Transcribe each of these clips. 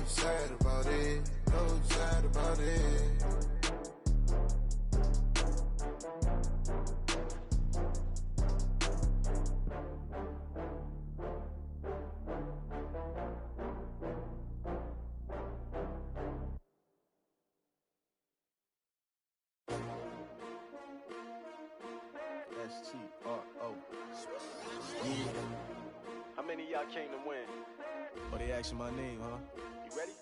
sad about it, no sad about it. S-T-R-O. Yeah. How many of y'all came to win? Oh, they asking my name, huh? You ready?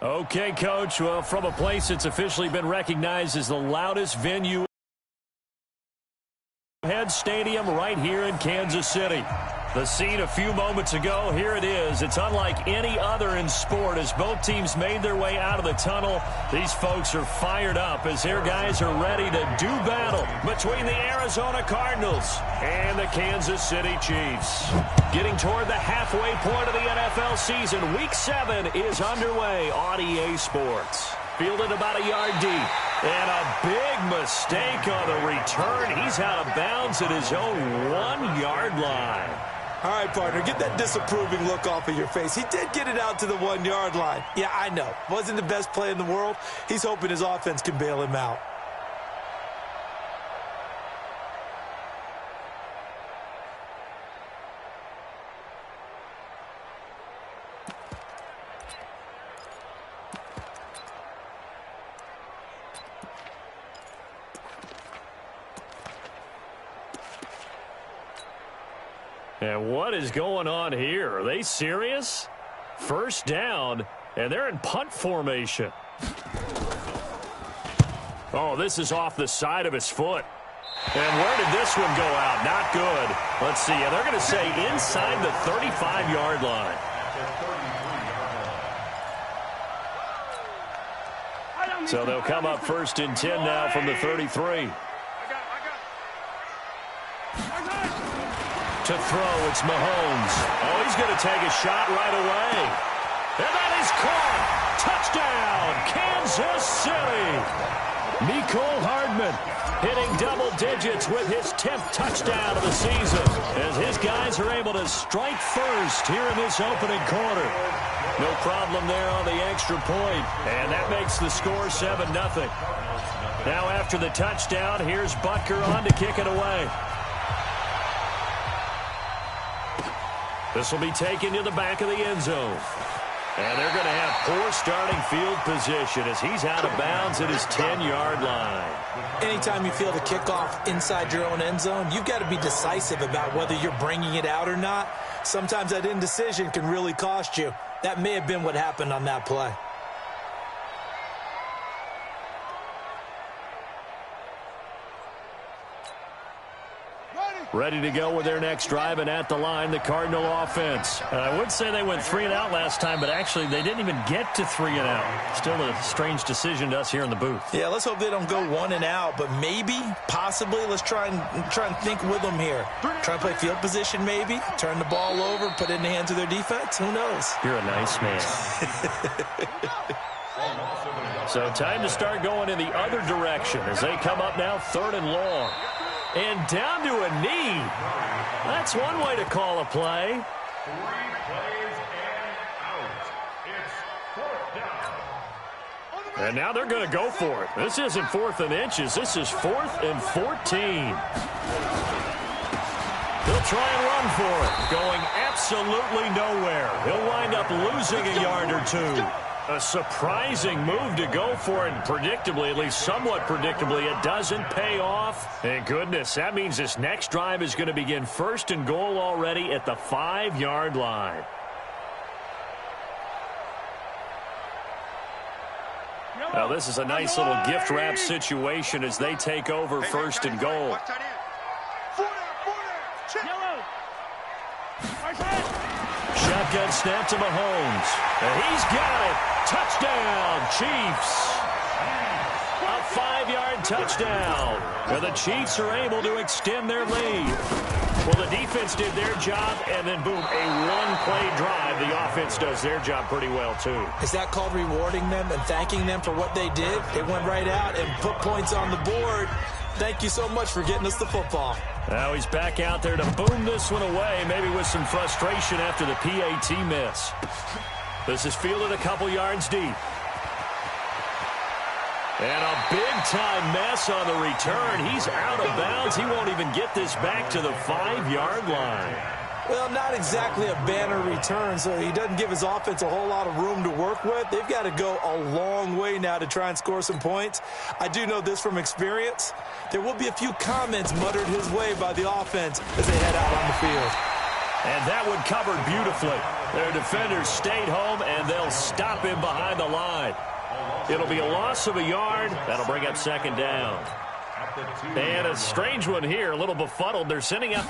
Okay, Coach. Well, from a place that's officially been recognized as the loudest venue, Head Stadium right here in Kansas City. The scene a few moments ago, here it is. It's unlike any other in sport as both teams made their way out of the tunnel. These folks are fired up as their guys are ready to do battle between the Arizona Cardinals and the Kansas City Chiefs. Getting toward the halfway point of the NFL season, Week 7 is underway on EA Sports. Fielded about a yard deep. And a big mistake on the return. He's out of bounds at his own 1-yard line. All right, partner, get that disapproving look off of your face. He did get it out to the 1-yard line. Yeah, I know. Wasn't the best play in the world. He's hoping his offense can bail him out. And what is going on here? Are they serious? First down, and they're in punt formation. Oh, this is off the side of his foot. And where did this one go out? Not good. Let's see. They're going to say inside the 35-yard line. So they'll come up 1st and 10 now from the 33. To throw, it's Mahomes. Oh, he's going to take a shot right away. And that is caught. Touchdown, Kansas City. Mecole Hardman hitting double digits with his 10th touchdown of the season as his guys are able to strike first here in this opening quarter. No problem there on the extra point, and that makes the score 7-0. Now after the touchdown, here's Butker on to kick it away. This will be taken to the back of the end zone. And they're going to have poor starting field position as he's out of bounds at his 10-yard line. Anytime you feel the kickoff inside your own end zone, you've got to be decisive about whether you're bringing it out or not. Sometimes that indecision can really cost you. That may have been what happened on that play. Ready to go with their next drive, and at the line, the Cardinal offense. I would say they went 3 and out last time, but actually they didn't even get to 3 and out. Still a strange decision to us here in the booth. Yeah, let's hope they don't go 1 and out, but maybe, possibly, let's try and think with them here. Try and play field position maybe, turn the ball over, put it in the hands of their defense. Who knows? You're a nice man. So time to start going in the other direction as they come up now 3rd and long. And down to a knee. That's one way to call a play. 3 plays and out. It's 4th down. And now they're going to go for it. This isn't 4th and inches. This is 4th and 14. He'll try and run for it. Going absolutely nowhere. He'll wind up losing a yard or 2. A surprising move to go for it, and predictably, at least somewhat predictably, it doesn't pay off. Thank goodness, that means this next drive is going to begin 1st and goal already at the 5-yard line. Now, this is a nice little gift wrap situation as they take over 1st and goal. Shotgun snap to Mahomes. And he's got it. Touchdown, Chiefs. A 5-yard touchdown. And the Chiefs are able to extend their lead. Well, the defense did their job, and then, boom, a one-play drive. The offense does their job pretty well, too. Is that called rewarding them and thanking them for what they did? They went right out and put points on the board. Thank you so much for getting us the football. Now he's back out there to boom this one away, maybe with some frustration after the PAT miss. This is fielded a couple yards deep. And a big-time mess on the return. He's out of bounds. He won't even get this back to the 5-yard line. Well, not exactly a banner return, so he doesn't give his offense a whole lot of room to work with. They've got to go a long way now to try and score some points. I do know this from experience. There will be a few comments muttered his way by the offense as they head out on the field. And that one covered beautifully. Their defenders stayed home, and they'll stop him behind the line. It'll be a loss of a yard. That'll bring up second down. And a strange one here, a little befuddled. They're sending up.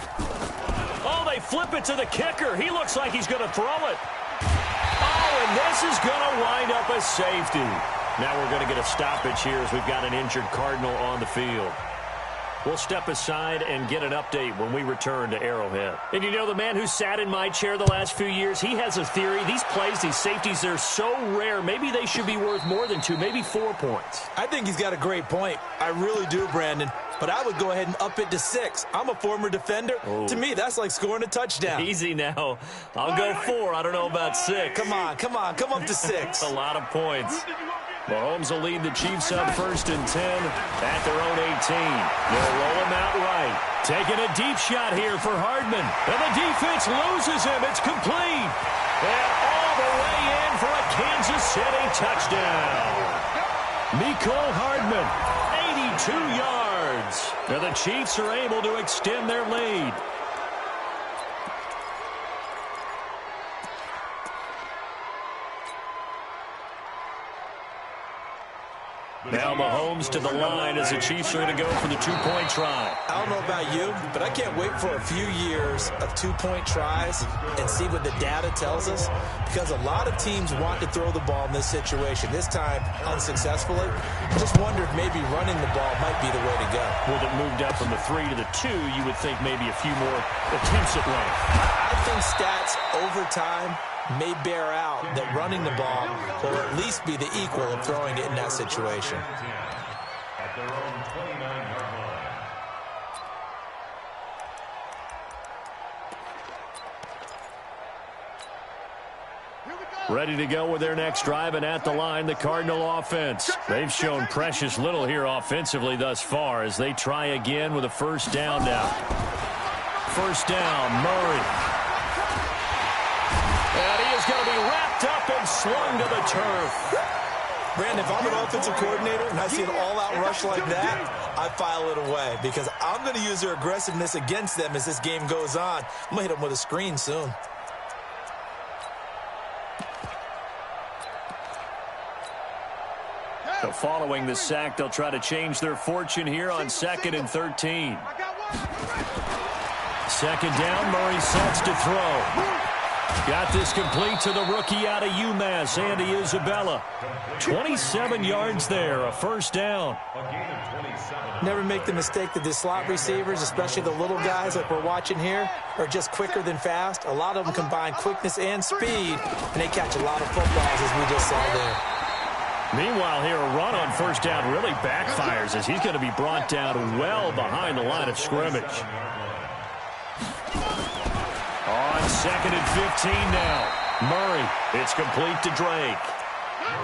Oh, they flip it to the kicker. He looks like he's going to throw it. Oh, and this is going to wind up a safety. Now we're going to get a stoppage here as we've got an injured Cardinal on the field. We'll step aside and get an update when we return to Arrowhead. And you know, the man who sat in my chair the last few years, he has a theory. These plays, these safeties, they're so rare. Maybe they should be worth more than 2, maybe 4 points. I think he's got a great point. I really do, Brandon. But I would go ahead and up it to 6. I'm a former defender. Oh. To me, that's like scoring a touchdown. Easy now. I'll go 4. I don't know about 6. Come on. Come up to 6. A lot of points. Mahomes will lead the Chiefs up 1st and 10 at their own 18. They'll roll him out right. Taking a deep shot here for Hardman. And the defense loses him. It's complete. And all the way in for a Kansas City touchdown. Mecole Hardman, 82 yards. And the Chiefs are able to extend their lead. Now Mahomes to the line as the Chiefs are going to go for the 2-point try. I don't know about you, but I can't wait for a few years of 2-point tries and see what the data tells us, because a lot of teams want to throw the ball in this situation, this time unsuccessfully. I just wonder if maybe running the ball might be the way to go. With it moved up from the 3 to the 2, you would think maybe a few more attempts at running. I think stats over time may bear out that running the ball will at least be the equal of throwing it in that situation. At their own 29-yard line. Ready to go with their next drive, and at the line, the Cardinal offense. They've shown precious little here offensively thus far as they try again with a first down now. First down, Murray. And he is going to be wrapped up and slung to the turf. Brandon, if I'm an offensive coordinator and I see an all-out rush like that, I file it away because I'm going to use their aggressiveness against them as this game goes on. I'm going to hit them with a screen soon. So following the sack, they'll try to change their fortune here on 2nd and 13. Second down, Murray sets to throw. Got this complete to the rookie out of UMass, Andy Isabella. 27 yards there, a first down. Never make the mistake that the slot receivers, especially the little guys like we're watching here, are just quicker than fast. A lot of them combine quickness and speed, and they catch a lot of footballs, as we just saw there. Meanwhile, here, a run on first down really backfires as he's going to be brought down well behind the line of scrimmage. On 2nd and 15 now. Murray, it's complete to Drake.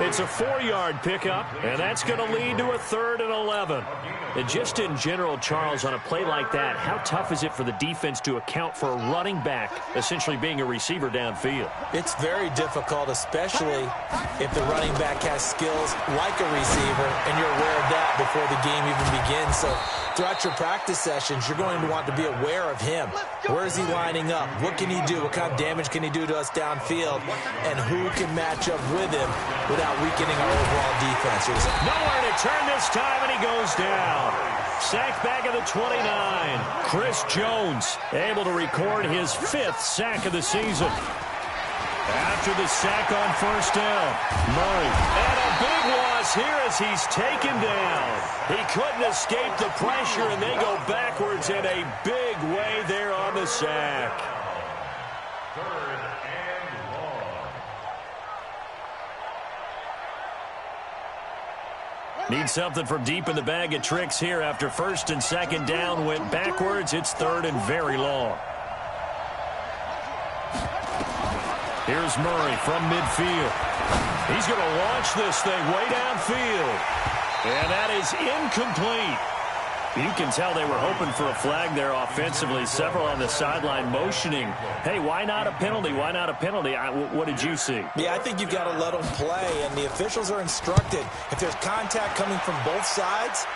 It's a 4-yard pickup, and that's going to lead to a 3rd and 11. And just in general, Charles, on a play like that, how tough is it for the defense to account for a running back essentially being a receiver downfield? It's very difficult, especially if the running back has skills like a receiver, and you're aware of that before the game even begins. So throughout your practice sessions, you're going to want to be aware of him. Where is he lining up? What can he do? What kind of damage can he do to us downfield? And who can match up with him without weakening our overall defense? Nowhere to turn this time, and he goes down. Sack back of the 29. Chris Jones able to record his 5th sack of the season. After the sack on first down, Murray. And a big loss here as he's taken down. He couldn't escape the pressure, and they go backwards in a big way there on the sack. 3rd and long. Need something from deep in the bag of tricks here after first and second down went backwards. It's third and very long. Here's Murray from midfield. He's going to launch this thing way downfield. And that is incomplete. You can tell they were hoping for a flag there offensively. Several on the sideline motioning, hey, why not a penalty? Why not a penalty? What did you see? Yeah, I think you've got to let them play, and the officials are instructed. If there's contact coming from both sides,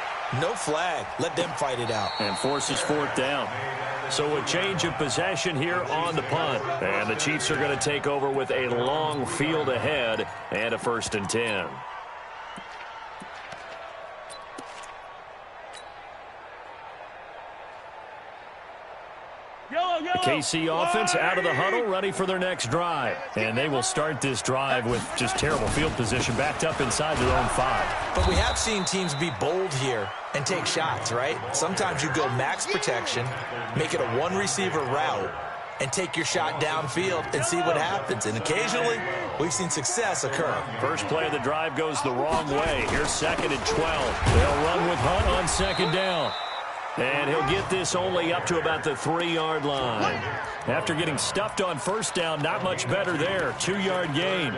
no flag. Let them fight it out. And forces fourth down. So a change of possession here on the punt. And the Chiefs are going to take over with a long field ahead and a 1st and 10. The KC offense out of the huddle, ready for their next drive. And they will start this drive with just terrible field position, backed up inside their own 5. But we have seen teams be bold here and take shots, right? Sometimes you go max protection, make it a one-receiver route, and take your shot downfield and see what happens. And occasionally, we've seen success occur. First play of the drive goes the wrong way. Here's 2nd and 12. They'll run with Hunt on 2nd down. And he'll get this only up to about the 3-yard line. After getting stuffed on first down, not much better there. 2-yard gain.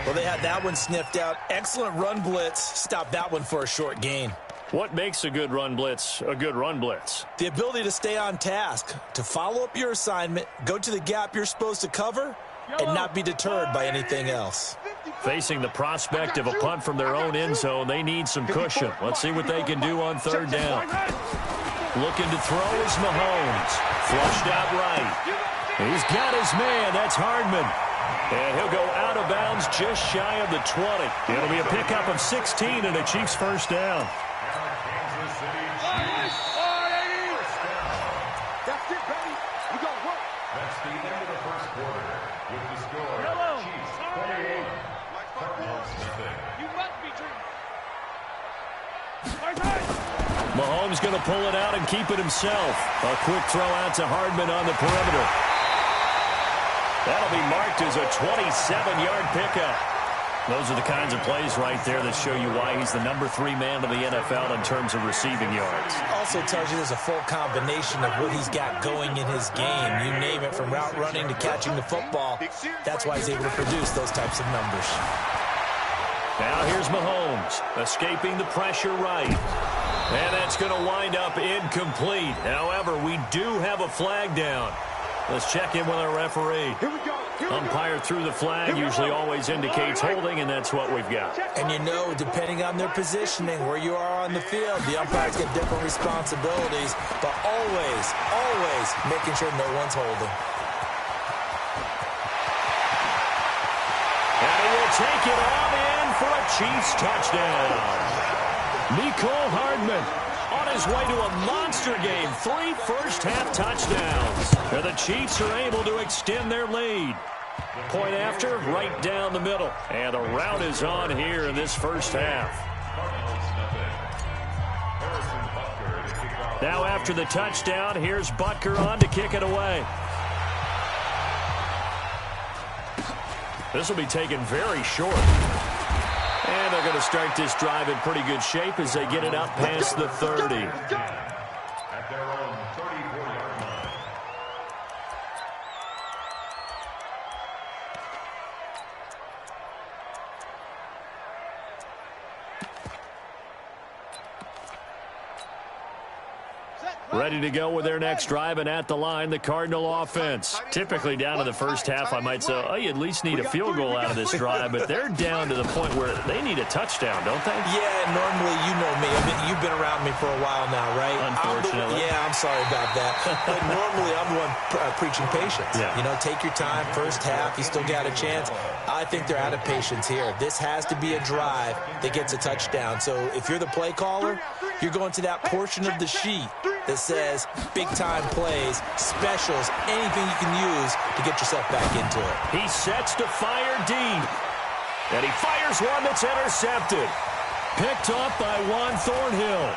Well, they had that one sniffed out. Excellent run blitz. Stopped that one for a short gain. What makes a good run blitz a good run blitz? The ability to stay on task, to follow up your assignment, go to the gap you're supposed to cover, and not be deterred by anything else. Facing the prospect of a punt from their own end zone, they need some cushion. Let's see what they can do on 3rd down. Looking to throw is Mahomes. Flushed out right. He's got his man. That's Hardman. And he'll go out of bounds just shy of the 20. It'll be a pickup of 16 and a Chiefs 1st down. That's it, baby. We got to work. That's the end of the first quarter. With the score, Chiefs 28, Cardinals nothing. You must be dreaming. Mahomes going to pull it out and keep it himself. A quick throw out to Hardman on the perimeter. That'll be marked as a 27-yard pickup. Those are the kinds of plays right there that show you why he's the number 3 man of the NFL in terms of receiving yards. Also tells you there's a full combination of what he's got going in his game. You name it, from route running to catching the football. That's why he's able to produce those types of numbers. Now here's Mahomes, escaping the pressure right. And that's going to wind up incomplete. However, we do have a flag down. Let's check in with our referee. Here we go. Umpire through the flag usually always indicates holding, and that's what we've got. And you know, depending on their positioning, where you are on the field, the umpires get different responsibilities, but always making sure no one's holding. And he will take it on in for a Chiefs touchdown. Mecole Hardman on his way to a monster game. 3 first-half touchdowns. And the Chiefs are able to extend their lead. Point after, right down the middle. And the route is on here in this first half. Now after the touchdown, here's Butker on to kick it away. This will be taken very short. And they're going to start this drive in pretty good shape as they get it up past the 30. At their own 34-yard line. Ready to go with their next drive, and at the line, the Cardinal offense. Typically down to the first half, I might say, oh, you at least need a field goal out of this drive, but they're down to the point where they need a touchdown, don't they? Yeah, normally, you know me. I mean, you've been around me for a while now, right? Unfortunately. I'm sorry about that. But normally, I'm the one preaching patience. Yeah. You know, take your time. First half, you still got a chance. I think they're out of patience here. This has to be a drive that gets a touchdown. So if you're the play caller, you're going to that portion of the sheet that says big-time plays, specials, anything you can use to get yourself back into it. He sets to fire deep. And he fires one that's intercepted. Picked off by Juan Thornhill.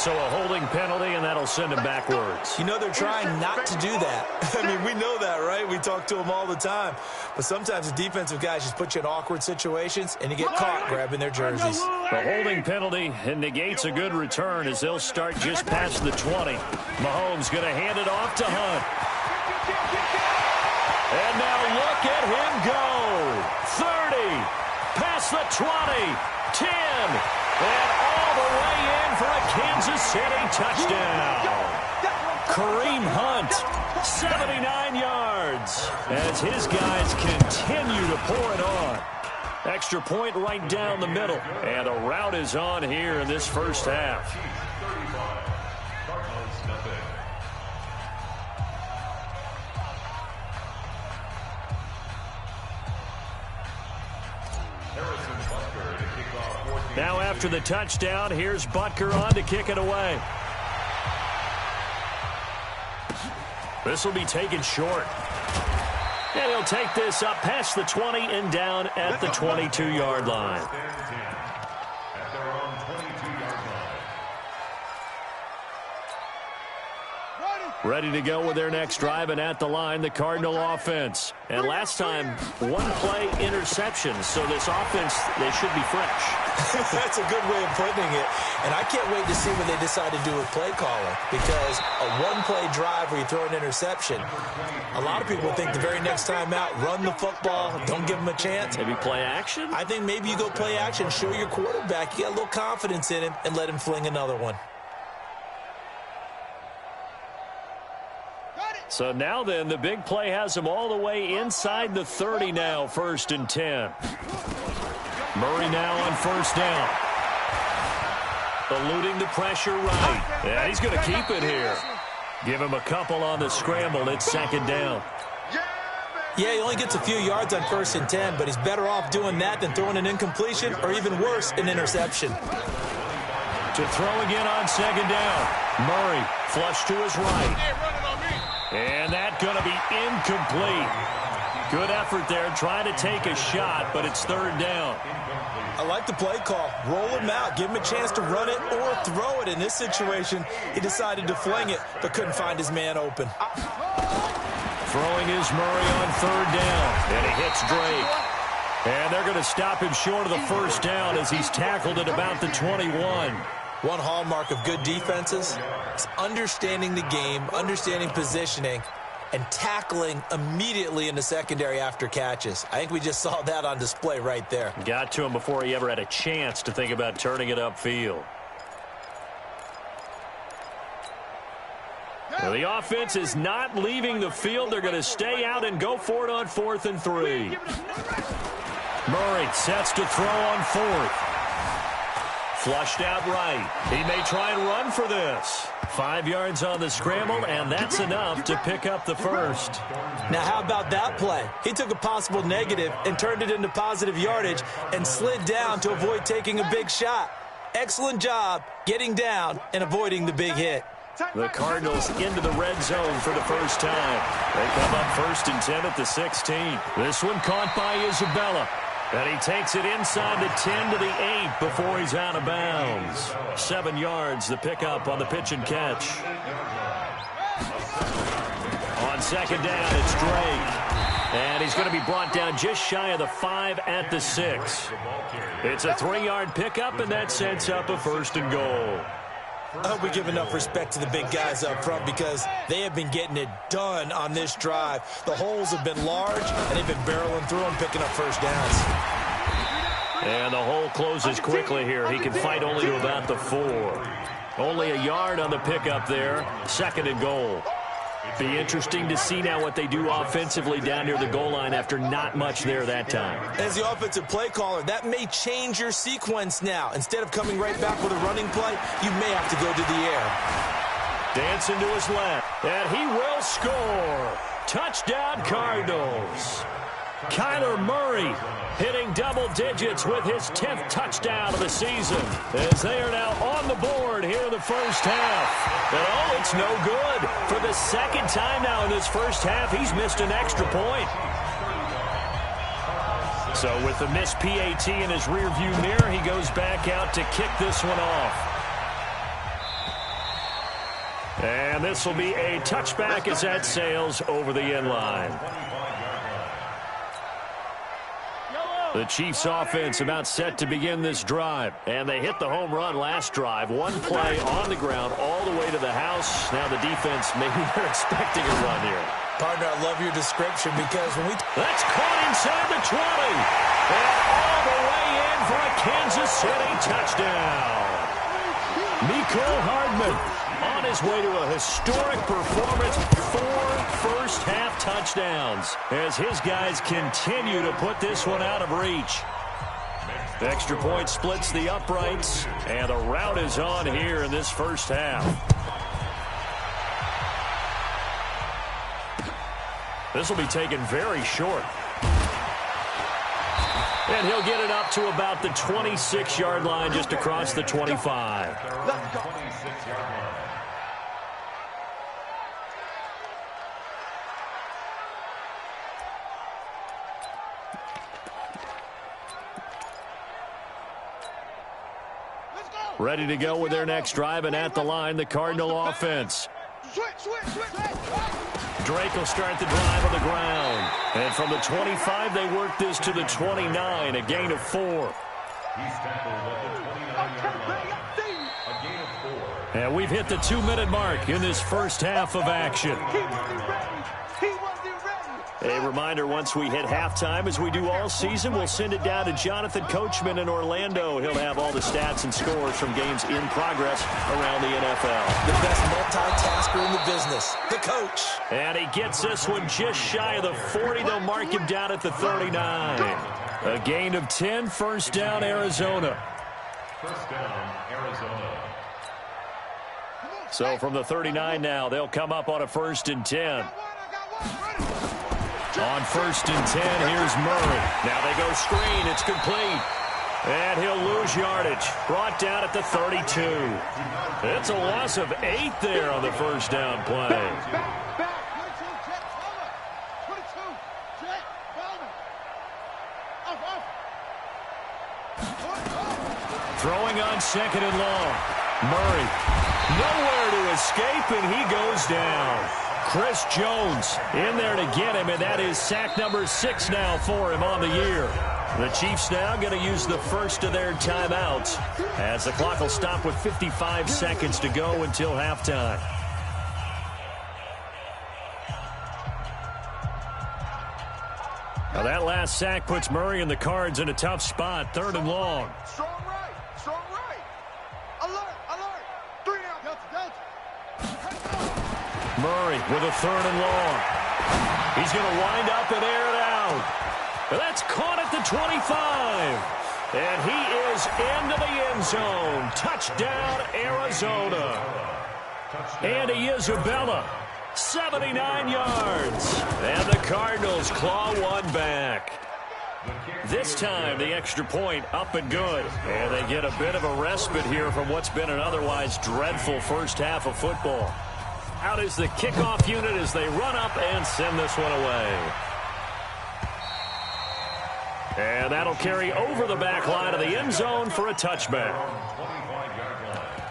So a holding penalty, and that'll send him backwards. You know, they're trying not to do that. I mean, we know that, right? We talk to them all the time. But sometimes the defensive guys just put you in awkward situations, and you get caught grabbing their jerseys. The holding penalty negates a good return as they'll start just past the 20. Mahomes going to hand it off to Hunt. And now look at him go. 30, past the 20, 10, and all the way in for a Kansas City touchdown. Kareem Hunt, 79 yards, as his guys continue to pour it on. Extra point right down the middle, and a rout is on here in this first half. Now after the touchdown, here's Butker on to kick it away. This will be taken short. And he'll take this up past the 20 and down at the 22-yard line. At their own 22-yard line. Ready to go with their next drive, and at the line, the Cardinal offense. And last time, one play interception, so this offense, they should be fresh. That's a good way of putting it. And I can't wait to see what they decide to do with play calling, because a one-play drive where you throw an interception, a lot of people think the very next time out, run the football, don't give them a chance. Maybe play action? I think maybe you go play action, show your quarterback, you got a little confidence in him, and let him fling another one. So now then, the big play has him all the way inside the 30 now, 1st and 10. Murray now on first down. Eluding the pressure right. Yeah, he's going to keep it here. Give him a couple on the scramble. It's 2nd down. Yeah, he only gets a few yards on 1st and 10, but he's better off doing that than throwing an incompletion or even worse, an interception. To throw again on 2nd down. Murray flush to his right. And that's going to be incomplete. Good effort there, trying to take a shot, but it's 3rd down. I like the play call. Roll him out. Give him a chance to run it or throw it. In this situation, he decided to fling it, but couldn't find his man open. Throwing is Murray on 3rd down, and he hits Drake. And they're going to stop him short of the 1st down as he's tackled at about the 21. One hallmark of good defenses is understanding the game, understanding positioning, and tackling immediately in the secondary after catches. I think we just saw that on display right there. Got to him before he ever had a chance to think about turning it upfield. Well, the offense is not leaving the field. They're going to stay out and go for it on 4th and 3. Murray sets to throw on 4th. Flushed out right. He may try and run for this. 5 yards on the scramble, and that's enough to pick up the 1st. Now, how about that play? He took a possible negative and turned it into positive yardage and slid down to avoid taking a big shot. Excellent job getting down and avoiding the big hit. The Cardinals into the red zone for the first time. They come up 1st and 10 at the 16. This one caught by Isabella. And he takes it inside the 10 to the 8 before he's out of bounds. 7 yards, the pickup on the pitch and catch. On 2nd down, it's Drake. And he's going to be brought down just shy of the 5 at the 6. It's a 3-yard pickup, and that sets up a 1st and goal. I hope we give enough respect to the big guys up front because they have been getting it done on this drive. The holes have been large, and they've been barreling through them, picking up 1st downs. And the hole closes quickly here. He can fight only to about the 4. Only a yard on the pickup there. 2nd and goal. Be interesting to see now what they do offensively down near the goal line after not much there that time. As the offensive play caller, that may change your sequence now. Instead of coming right back with a running play, you may have to go to the air. Dancing to his left, and he will score. Touchdown, Cardinals. Kyler Murray hitting double digits with his 10th touchdown of the season as they are now on the board here in the first half. And oh, it's no good. For the 2nd time now in this first half, he's missed an extra point. So with the missed PAT in his rearview mirror, he goes back out to kick this one off. And this will be a touchback as that sails over the end line. The Chiefs offense about set to begin this drive. And they hit the home run last drive. One play on the ground all the way to the house. Now the defense, maybe they're expecting a run here. Partner, I love your description because when we... That's caught inside the 20. And all the way in for a Kansas City touchdown. Mecole Hardman on his way to a historic performance. 4 first-half touchdowns as his guys continue to put this one out of reach. The extra point splits the uprights, and the route is on here in this first half. This will be taken very short. And he'll get it up to about the 26-yard line, just across the 25. Let's go. 26-yard line. Ready to go with their next drive, and at the line, the Cardinal offense. Drake will start the drive on the ground. And from the 25, they work this to the 29, a gain of 4. He's tackled at the 29-yard line. A gain of 4. And we've hit the 2-minute mark in this first half of action. A reminder, once we hit halftime, as we do all season, we'll send it down to Jonathan Coachman in Orlando. He'll have all the stats and scores from games in progress around the NFL. The best multitasker in the business, the coach. And he gets this one just shy of the 40. They'll mark him down at the 39. A gain of 10, first down, Arizona. First down, Arizona. So from the 39 now, they'll come up on a 1st and 10. On 1st and 10, here's Murray. Now they go screen. It's complete. And he'll lose yardage. Brought down at the 32. It's a loss of 8 there on the first down play. Throwing on 2nd and long. Murray nowhere to escape, and he goes down. Chris Jones in there to get him, and that is sack number 6 now for him on the year. The Chiefs now going to use the first of their timeouts as the clock will stop with 55 seconds to go until halftime. Now that last sack puts Murray and the Cards in a tough spot, 3rd and long. Strong right. Strong right. Alert. Alert. 3 out. Delta. Murray with a 3rd and long. He's going to wind up and air it out. That's caught at the 25. And he is into the end zone. Touchdown, Arizona. Andy Isabella, 79 yards. And the Cardinals claw one back. This time, the extra point up and good. And they get a bit of a respite here from what's been an otherwise dreadful first half of football. Out is the kickoff unit as they run up and send this one away. And that'll carry over the back line of the end zone for a touchback. 25-yard line.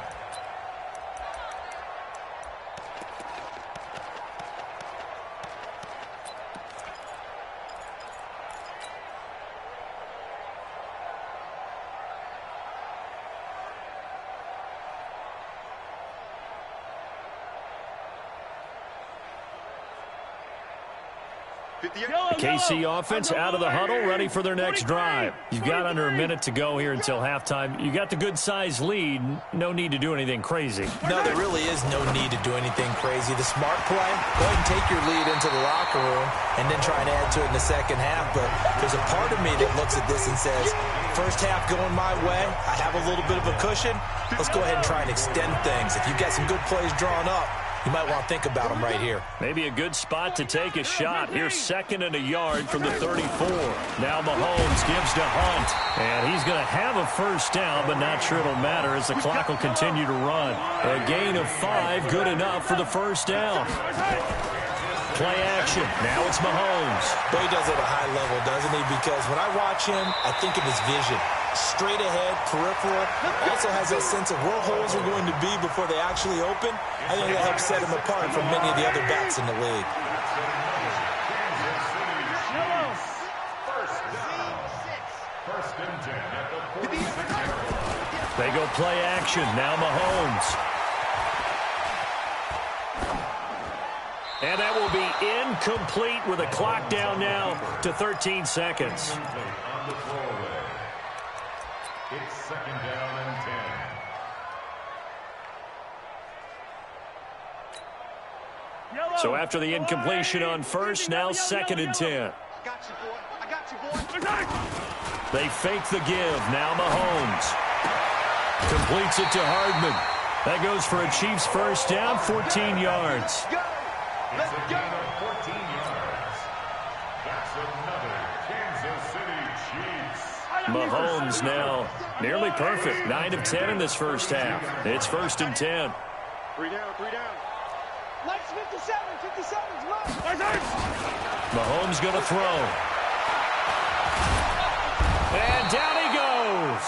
The KC offense out of the huddle, ready for their next drive. You've got under a minute to go here until halftime. You got the good-sized lead. No need to do anything crazy. No, there really is no need to do anything crazy. The smart play, go ahead and take your lead into the locker room and then try and add to it in the second half. But there's a part of me that looks at this and says, first half going my way, I have a little bit of a cushion. Let's go ahead and try and extend things. If you've got some good plays drawn up, you might want to think about them right here. Maybe a good spot to take a shot. Here's 2nd and a yard from the 34. Now Mahomes gives to Hunt. And he's going to have a first down, but not sure it'll matter as the clock will continue to run. A gain of 5, good enough for the first down. Play action. Now it's Mahomes. But he does it at a high level, doesn't he? Because when I watch him, I think of his vision. straight ahead, peripheral. Also has that sense of where holes are going to be before they actually open. I think that helps set him apart from many of the other backs in the league. First and 10 at the 46. They go play action. Now Mahomes. And that will be incomplete with a clock down now to 13 seconds. On the throwaway. It's second down and 10. So after the incompletion on first, now second and 10. Got you, boy. I got you, boy. They fake the give. Now Mahomes. Completes it to Hardman. That goes for a Chiefs first down, 14 yards. Go. It's a gain of 14 yards. That's another Kansas City Chiefs. Mahomes now nearly perfect. 9 of 10 in this first half. It's first and 10. 3 down, 3 down. Lex 57, 57's low. Mahomes going to throw. And down he goes.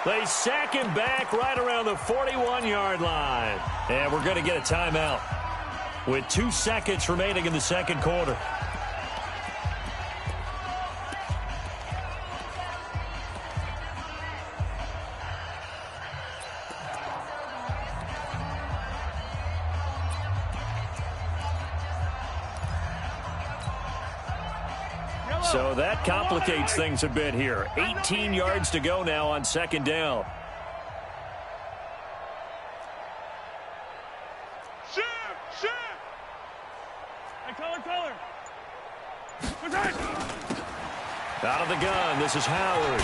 They sack him back right around the 41-yard line. And we're going to get a timeout with 2 seconds remaining in the second quarter. So that complicates things a bit here. 18 yards to go now on second down. Out of the gun, this is Howard.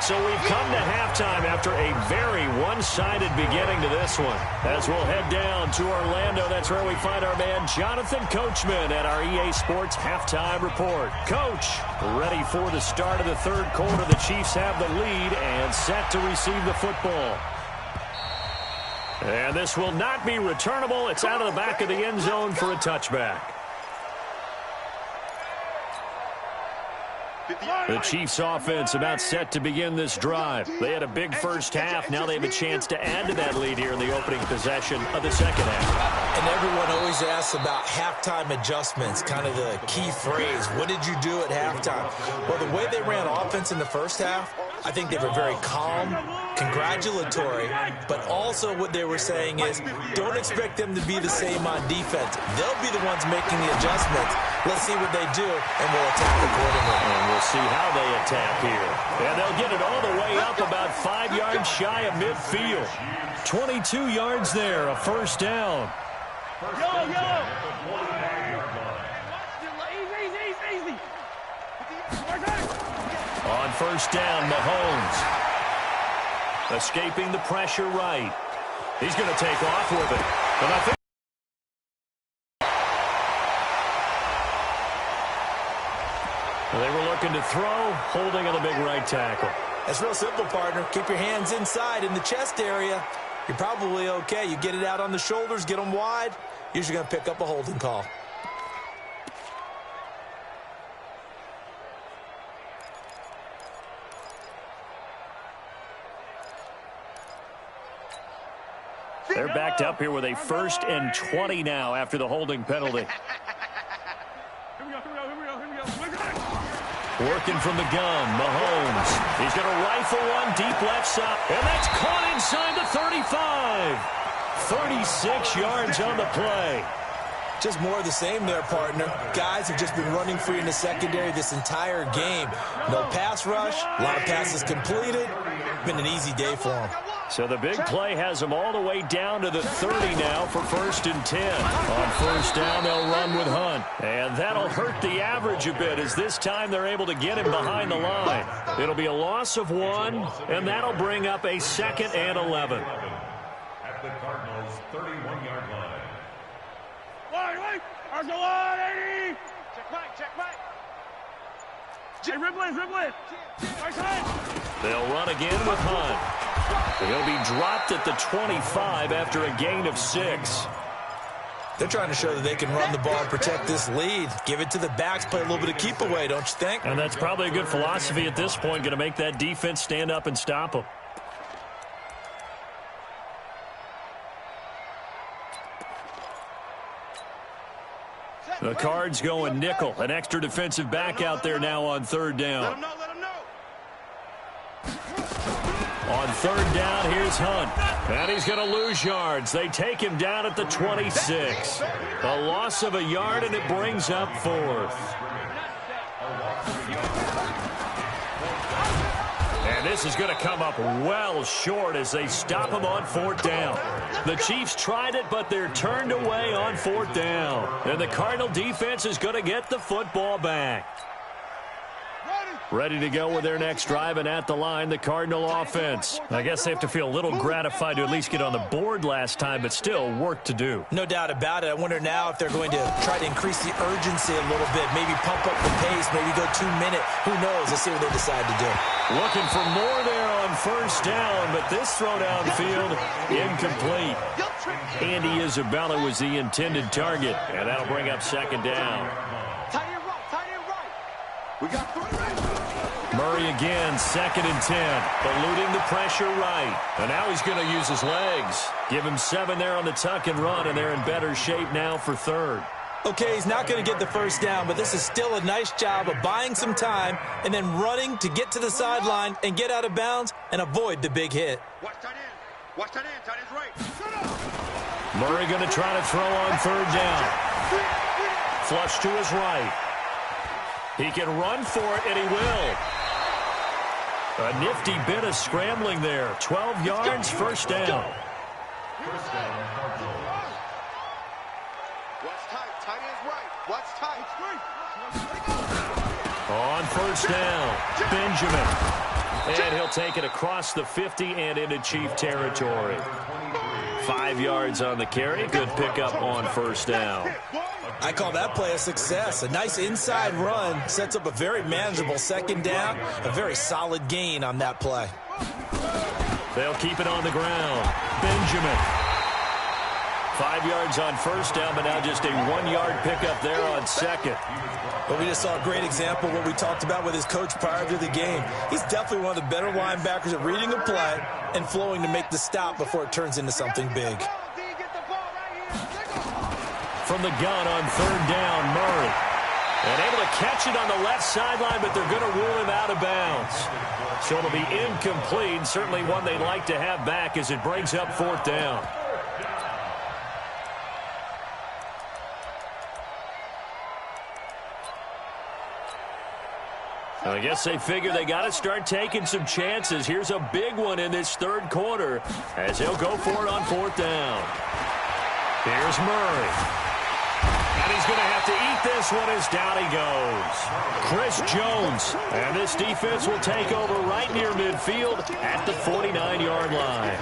So we've come to halftime after a very one-sided beginning to this one. As we'll head down to Orlando, that's where we find our man Jonathan Coachman at our EA Sports Halftime Report. Coach, ready for the start of the third quarter. The Chiefs have the lead and set to receive the football. And this will not be returnable. It's out of the back of the end zone for a touchback. The Chiefs offense about set to begin this drive. They had a big first half. Now they have a chance to add to that lead here in the opening possession of the second half. And everyone always asks about halftime adjustments, kind of the key phrase. What did you do at halftime? Well, the way they ran offense in the first half, I think they were very calm, congratulatory, but also what they were saying is don't expect them to be the same on defense. They'll be the ones making the adjustments. Let's see what they do, and we'll attack accordingly. And we'll see how they attack here. And they'll get it all the way up about 5 yards shy of midfield. 22 yards there, a first down. On first down, Mahomes. Escaping the pressure right. He's going to take off with it. But I think they were looking to throw, holding on the big right tackle. That's real simple, partner. Keep your hands inside in the chest area. You're probably okay. You get it out on the shoulders, get them wide. Usually going to pick up a holding call. They're backed up here with a 1st and 20 now after the holding penalty. Working from the gun, Mahomes. He's going to rifle one deep left side. And that's caught inside the 35. 36 yards on the play. Just more of the same there, partner. Guys have just been running free in the secondary this entire game. No pass rush, a lot of passes completed. Been an easy day for them. So the big play has them all the way down to the 30 now for 1st and 10. On first down, they'll run with Hunt. And that'll hurt the average a bit as this time they're able to get him behind the line. It'll be a loss of 1, and that'll bring up a 2nd and 11. At the Cardinals' 31-yard line. Wait! Arsenal 80! Check right. Hey, Riblin! Right side! They'll run again with Hunt. He'll be dropped at the 25 after a gain of 6. They're trying to show that they can run the ball and protect this lead. Give it to the backs, play a little bit of keep away, don't you think? And that's probably a good philosophy at this point, going to make that defense stand up and stop them. The Cards going nickel. An extra defensive back out there now on third down. Let him know, let him know. On third down, here's Hunt. And he's going to lose yards. They take him down at the 26. A loss of a yard, and it brings up fourth. And this is going to come up well short as they stop him on fourth down. The Chiefs tried it, but they're turned away on fourth down. And the Cardinal defense is going to get the football back. Ready to go with their next drive, and at the line, the Cardinal offense. I guess they have to feel a little gratified to at least get on the board last time, but still work to do. No doubt about it. I wonder now if they're going to try to increase the urgency a little bit, maybe pump up the pace, maybe go 2 minute. Who knows? Let's see what they decide to do. Looking for more there on first down, but this throw downfield incomplete. Andy Isabella was the intended target, and that'll bring up second down. Tight end right. We got 3 right. Murray again, 2nd and 10, eluding the pressure right. And now he's going to use his legs. Give him 7 there on the tuck and run, and they're in better shape now for third. Okay, he's not going to get the first down, but this is still a nice job of buying some time and then running to get to the sideline and get out of bounds and avoid the big hit. Watch tight end. Watch tight end. Tight end's right. Murray going to try to throw on third down. Flush to his right. He can run for it, and he will. A nifty bit of scrambling there. 12 yards, first down. First down, Cardinals. Watch tight. Tight end's right. Watch tight. On first down, Benjamin. And he'll take it across the 50 and into Chief territory. 5 yards on the carry. Good pickup on first down. I call that play a success. A nice inside run sets up a very manageable second down. A very solid gain on that play. They'll keep it on the ground. Benjamin. 5 yards on first down, but now just a 1-yard pickup there on second. But we just saw a great example of what we talked about with his coach prior to the game. He's definitely one of the better linebackers at reading a play and flowing to make the stop before it turns into something big. From the gun on third down, Murray. And able to catch it on the left sideline, but they're going to rule him out of bounds. So it'll be incomplete, certainly one they'd like to have back as it brings up fourth down. I guess they figure they got to start taking some chances. Here's a big one in this third quarter as he'll go for it on fourth down. Here's Murray. And he's going to have to eat this one as down he goes. Chris Jones. And this defense will take over right near midfield at the 49-yard line.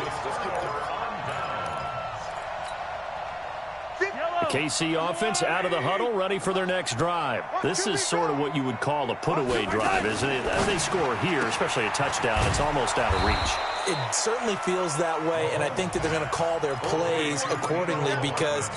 The KC offense out of the huddle, ready for their next drive. This is sort of what you would call a put-away drive, isn't it? As they score here, especially a touchdown, it's almost out of reach. It certainly feels that way, and I think that they're going to call their plays accordingly because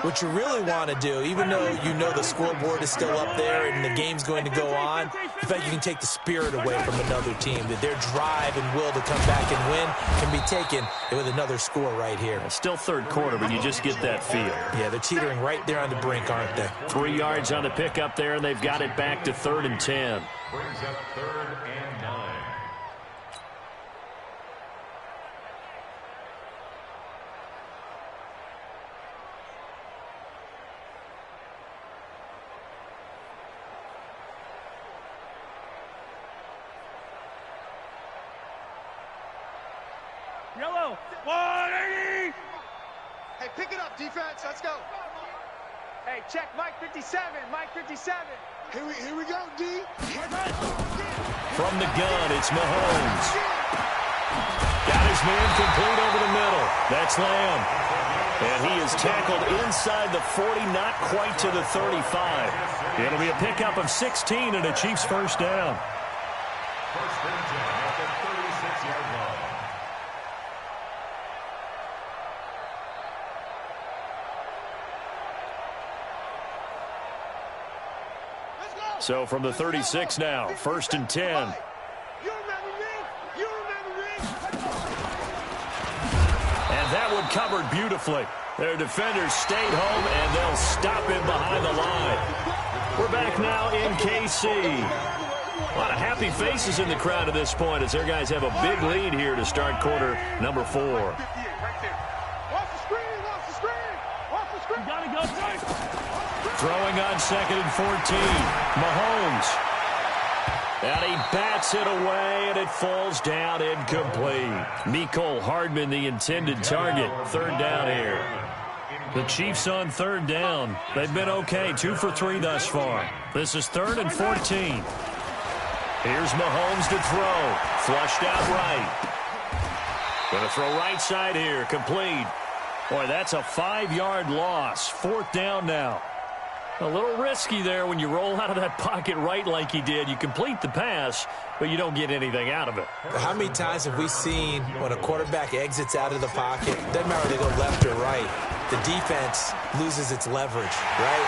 what you really want to do, even though you know the scoreboard is still up there and the game's going to go on, in fact, you can take the spirit away from another team, that their drive and will to come back and win can be taken with another score right here. It's still third quarter, but you just get that feel. Yeah, they're teetering right there on the brink, aren't they? 3 yards on the pickup there, and they've got it back to 3rd and 10. Brings up 3rd and 9. Yellow, 180! Hey, pick it up, defense. Let's go. Hey, check Mike 57. Mike 57. Here we go, D. From the gun, it's Mahomes. Got his man complete over the middle. That's Lamb. And he is tackled inside the 40, not quite to the 35. It'll be a pickup of 16 and a Chiefs first down. First and 10 at the 36-yard line. So from the 36 now, 1st and 10. You remember me? You remember me? And that one covered beautifully. Their defenders stayed home, and they'll stop him behind the line. We're back now in KC. A lot of happy faces in the crowd at this point as their guys have a big lead here to start quarter number 4. Watch the screen, watch the screen, watch the screen. Gotta go, Frank. Throwing on 2nd and 14. Mahomes. And he bats it away, and it falls down incomplete. Mecole Hardman, the intended target. 3rd down here. The Chiefs on 3rd down. They've been okay, 2 for 3 thus far. This is 3rd and 14. Here's Mahomes to throw. Flushed out right. Going to throw right side here. Complete. Boy, that's a 5-yard loss. 4th down now. A little risky there when you roll out of that pocket right like he did. You complete the pass, but you don't get anything out of it. How many times have we seen when a quarterback exits out of the pocket, doesn't matter whether they go left or right, the defense loses its leverage, right?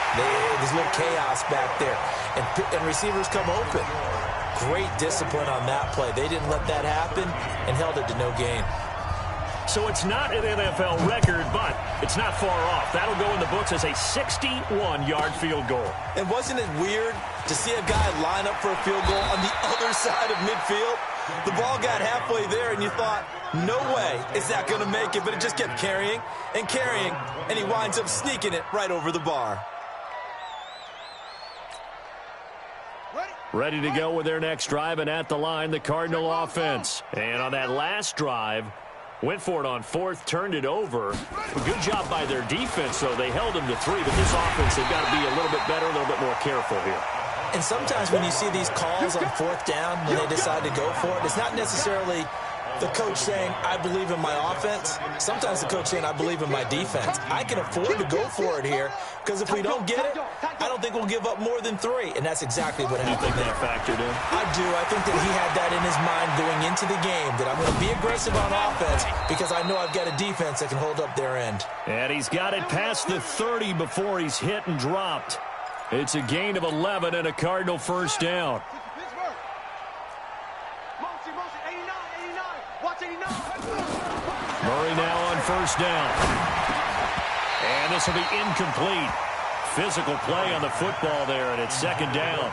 There's a little chaos back there, and receivers come open. Great discipline on that play. They didn't let that happen and held it to no gain. So it's not an NFL record, but it's not far off. That'll go in the books as a 61-yard field goal. And wasn't it weird to see a guy line up for a field goal on the other side of midfield? The ball got halfway there, and you thought, no way is that going to make it, but it just kept carrying and carrying, and he winds up sneaking it right over the bar. Ready to go with their next drive, and at the line, the Cardinal offense. And on that last drive, went for it on 4th, turned it over. A good job by their defense, though. They held them to 3, but this offense, they've got to be a little bit better, a little bit more careful here. And sometimes when you see these calls on 4th down, when they decide to go for it, it's not necessarily the coach saying, I believe in my offense. Sometimes the coach saying, I believe in my defense. I can afford to go for it here because if we don't get it, I don't think we'll give up more than 3. And that's exactly what happened. You think that factored in? I do. I think that he had that in his mind going into the game, that I'm going to be aggressive on offense because I know I've got a defense that can hold up their end. And he's got it past the 30 before he's hit and dropped. It's a gain of 11 and a Cardinal 1st down. Murray now on 1st down. And this will be incomplete. Physical play on the football there, and it's 2nd down.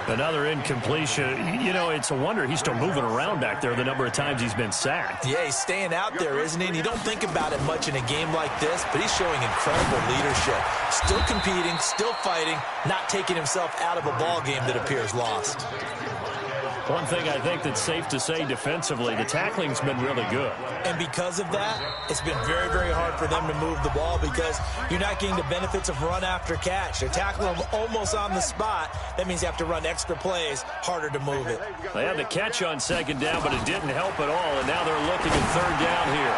Another incompletion. You know, it's a wonder he's still moving around back there the number of times he's been sacked. Yeah, he's staying out there, isn't he? And you don't think about it much in a game like this, but he's showing incredible leadership. Still competing, still fighting, not taking himself out of a ball game that appears lost. One thing I think that's safe to say defensively, the tackling's been really good. And because of that, it's been very, very hard for them to move the ball because you're not getting the benefits of run after catch. They're tackling them almost on the spot. That means you have to run extra plays, harder to move it. They had the catch on 2nd down, but it didn't help at all, and now they're looking at 3rd down here.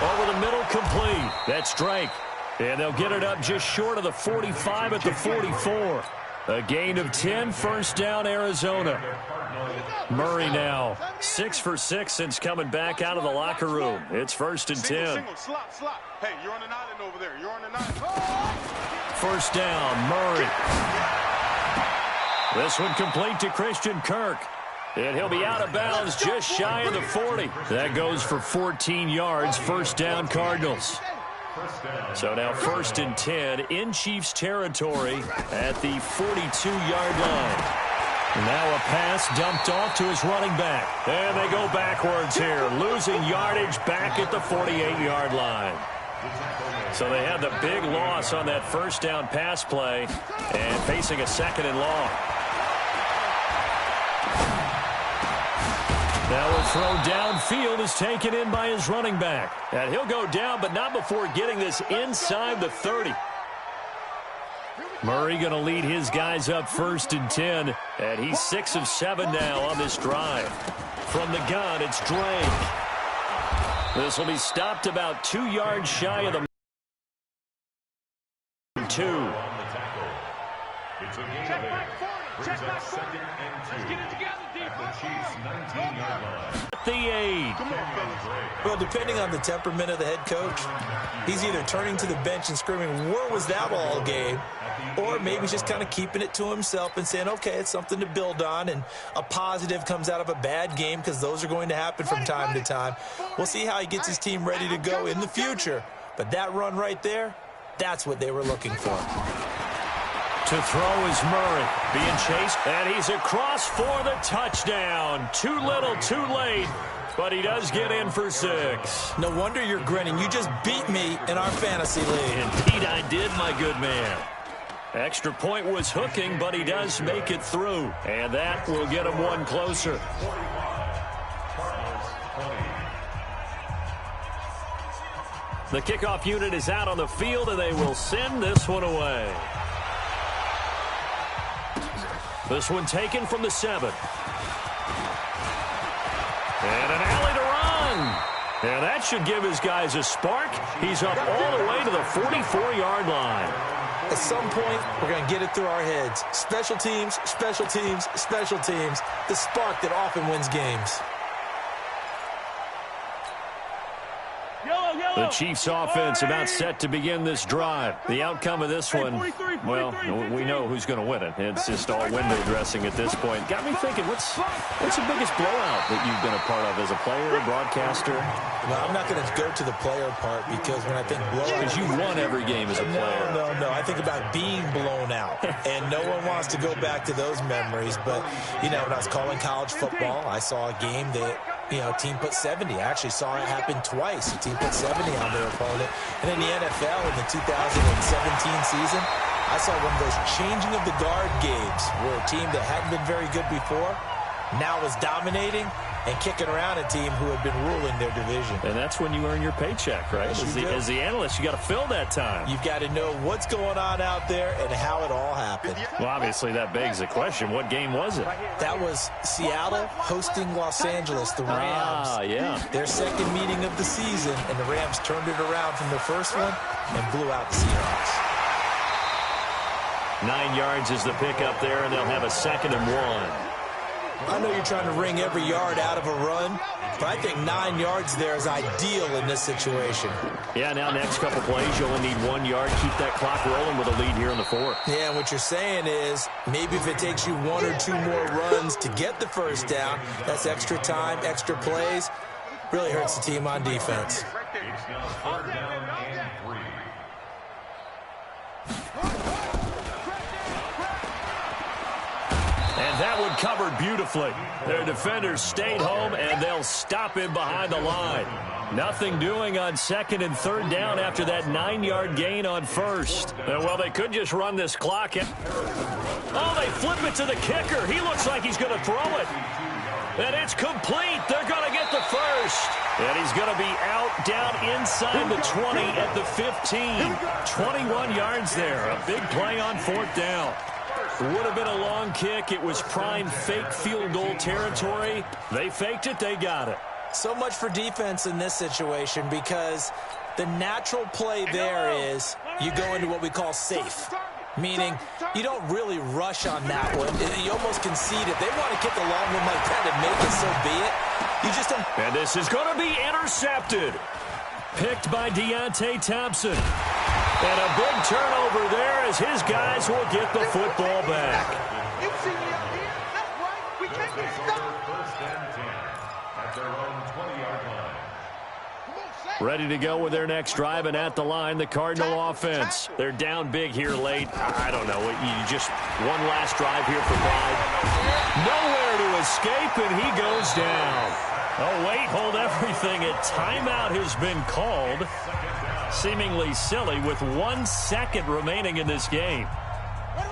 Over the middle, complete. That's Drake. And they'll get it up just short of the 45 at the 44. A gain of 10, 1st down, Arizona. Murray now 6 for 6 since coming back out of the locker room. It's 1st and 10. Single, slot. Hey, you're on an island over there. You're on an island. 1st down, Murray. This one complete to Christian Kirk. And he'll be out of bounds just shy of the 40. That goes for 14 yards, 1st down Cardinals. So now 1st and 10 in Chiefs territory at the 42-yard line. Now a pass dumped off to his running back. And they go backwards here, losing yardage back at the 48-yard line. So they had the big loss on that 1st down pass play and facing a 2nd and long. Now a throw downfield is taken in by his running back. And he'll go down, but not before getting this inside the 30. Murray going to lead his guys up 1st and 10. And he's 6 of 7 now on this drive. From the gun, it's Drake. This will be stopped about 2 yards shy of the 2. It's a gain of 8. Brings up 2nd and 2. Let's get it together, defense. At the Chiefs' 19-yard line. the 8. Well, depending on the temperament of the head coach, he's either turning to the bench and screaming, "Where was that all game?" Or maybe he's just kind of keeping it to himself and saying, okay, it's something to build on, and a positive comes out of a bad game because those are going to happen from time to time. We'll see how he gets his team ready to go in the future. But that run right there, that's what they were looking for. To throw is Murray, being chased, and he's across for the touchdown. Too little, too late, but he does get in for 6. No wonder you're grinning. You just beat me in our fantasy league. Indeed I did, my good man. Extra point was hooking, but he does make it through, and that will get him one closer. The kickoff unit is out on the field, and they will send this one away. This one taken from the 7. And an alley to run. And that should give his guys a spark. He's up all the way to the 44-yard line. At some point, we're going to get it through our heads. Special teams, special teams, special teams. The spark that often wins games. The Chiefs offense about set to begin this drive. The outcome of this one, well, we know who's going to win it. It's just all window dressing at this point. Got me thinking, what's the biggest blowout that you've been a part of as a player, a broadcaster? Well, I'm not going to go to the player part because when I think blowout... Because you won every game as a player. No. I think about being blown out. And no one wants to go back to those memories. But, you know, when I was calling college football, I saw a game that... team put 70. I actually saw it happen twice. A team put 70 on their opponent. And in the NFL in the 2017 season, I saw one of those changing of the guard games where a team that hadn't been very good before now was dominating and kicking around a team who had been ruling their division. And that's when you earn your paycheck, right? As the analyst, you got to fill that time. You've got to know what's going on out there and how it all happened. Well, obviously, that begs the question, what game was it? That was Seattle hosting Los Angeles, the Rams. Yeah. Their second meeting of the season, and the Rams turned it around from their first one and blew out the Seahawks. 9 yards is the pickup there, and they'll have a 2nd and 1. I know you're trying to wring every yard out of a run, but I think 9 yards there is ideal in this situation. Yeah, now next couple plays, you only need 1 yard. Keep that clock rolling with a lead here in the 4th. Yeah, and what you're saying is maybe if it takes you 1 or 2 more runs to get the first down, that's extra time, extra plays. Really hurts the team on defense. It's now 3rd down and 3. And that one covered beautifully. Their defenders stayed home, and they'll stop him behind the line. Nothing doing on 2nd and 3rd down after that 9-yard gain on 1st. Well, they could just run this clock. Oh, they flip it to the kicker. He looks like he's going to throw it. And it's complete. They're going to get the first. And he's going to be out down inside the 20 at the 15. 21 yards there. A big play on 4th down. Would have been a long kick. It was prime fake field goal territory. They faked it. They got it. So much for defense in this situation because the natural play there is you go into what we call safe, meaning you don't really rush on that one. You almost concede it. They want to kick a long one like that and make it, so be it. You just don't. And this is going to be intercepted. Picked by Deontay Thompson. And a big turnover there as his guys will get the football back. You see me out here? That's right. We can't get stopped. 1st and 10 at their own 20-yard line. Ready to go with their next drive, and at the line, the Cardinal offense. They're down big here late. I don't know. You just one last drive here for Clyde. Nowhere to escape, and he goes down. Oh, wait, hold everything. A timeout has been called. Seemingly silly with 1 second remaining in this game.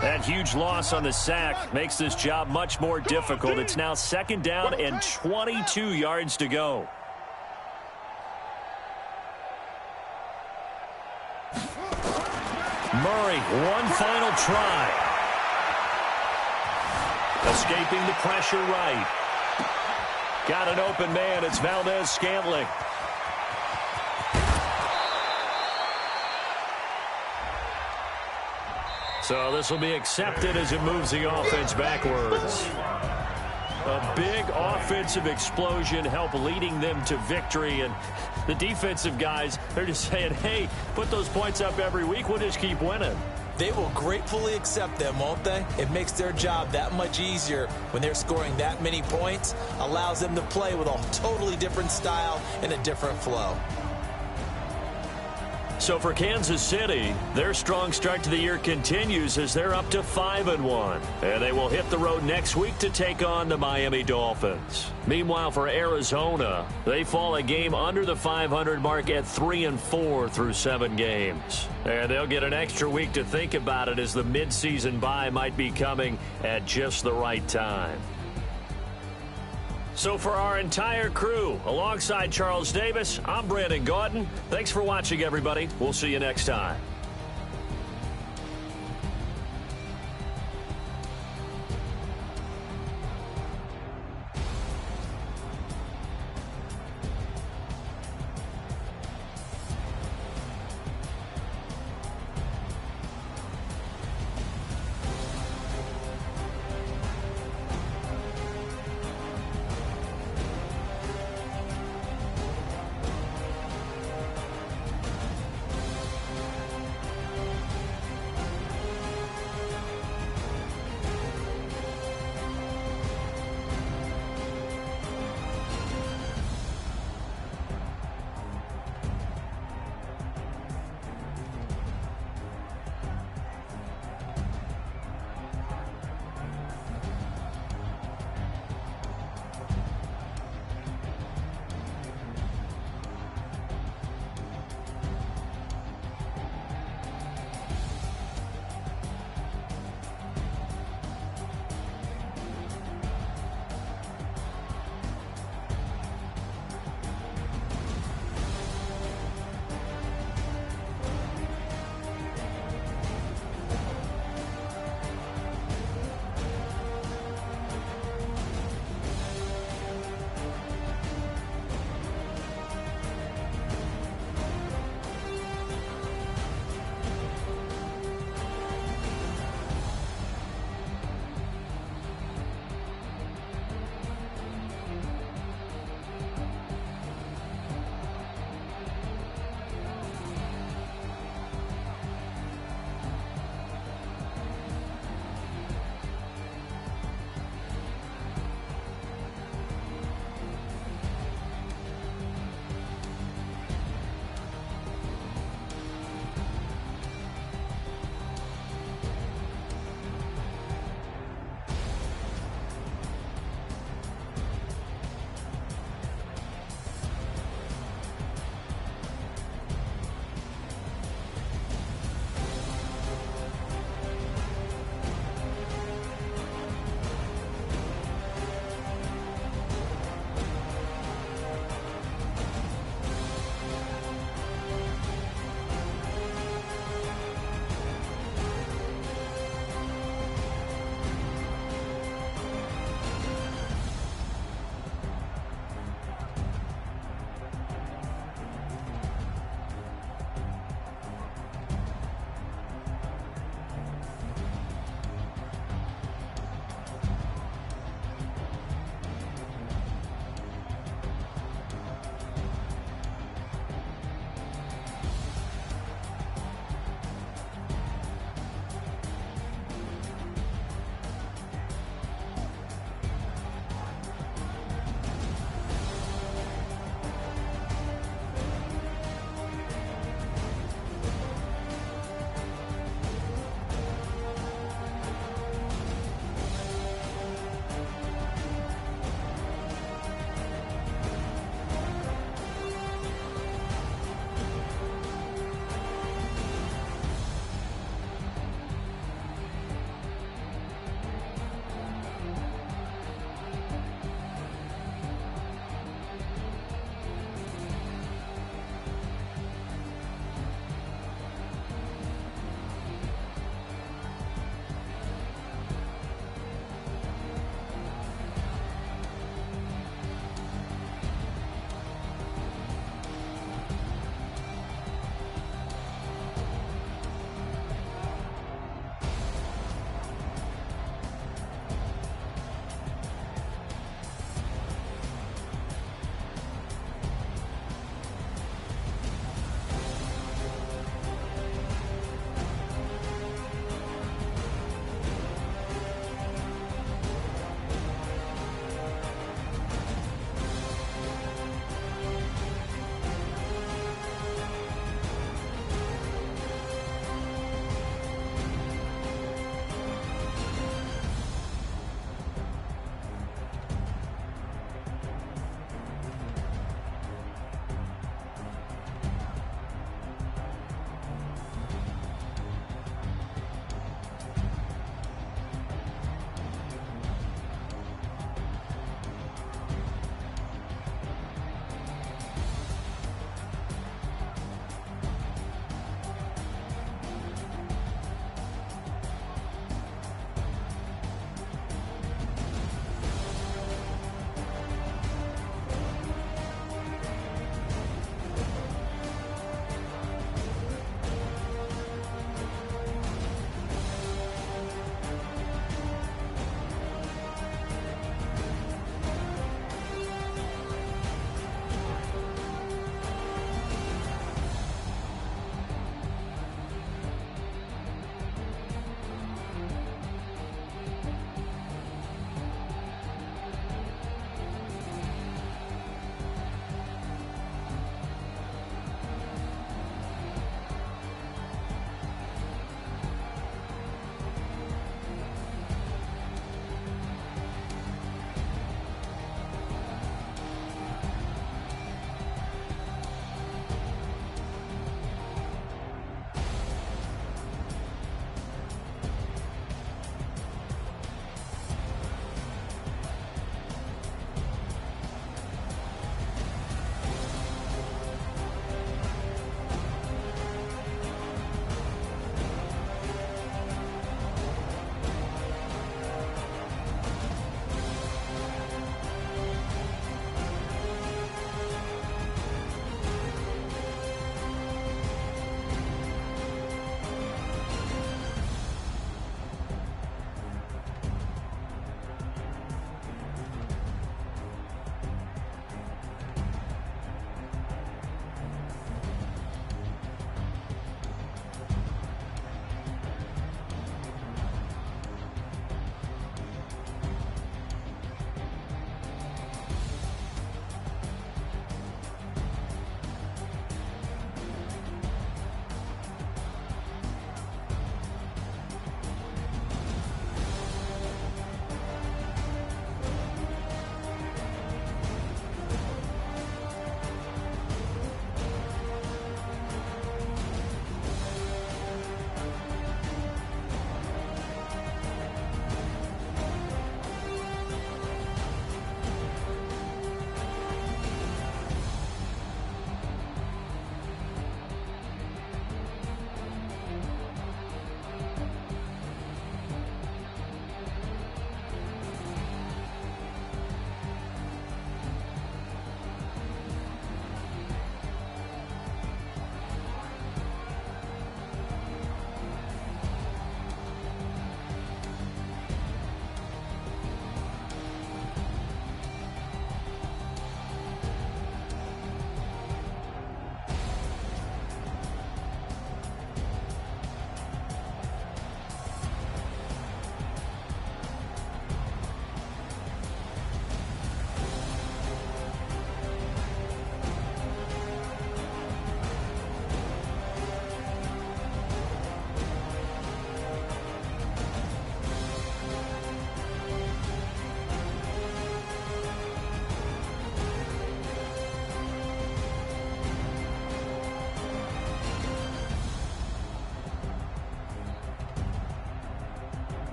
That huge loss on the sack makes this job much more difficult. It's now 2nd down and 22 yards to go. Murray, one final try. Escaping the pressure right. Got an open man. It's Valdez-Scantling. So this will be accepted as it moves the offense backwards. A big offensive explosion helped leading them to victory. And the defensive guys, they're just saying, hey, put those points up every week. We'll just keep winning. They will gratefully accept them, won't they? It makes their job that much easier when they're scoring that many points. Allows them to play with a totally different style and a different flow. So for Kansas City, their strong start to the year continues as they're up to 5-1. And they will hit the road next week to take on the Miami Dolphins. Meanwhile, for Arizona, they fall a game under the 500 mark at 3-4 through 7 games. And they'll get an extra week to think about it as the midseason bye might be coming at just the right time. So for our entire crew, alongside Charles Davis, I'm Brandon Gaudin. Thanks for watching, everybody. We'll see you next time.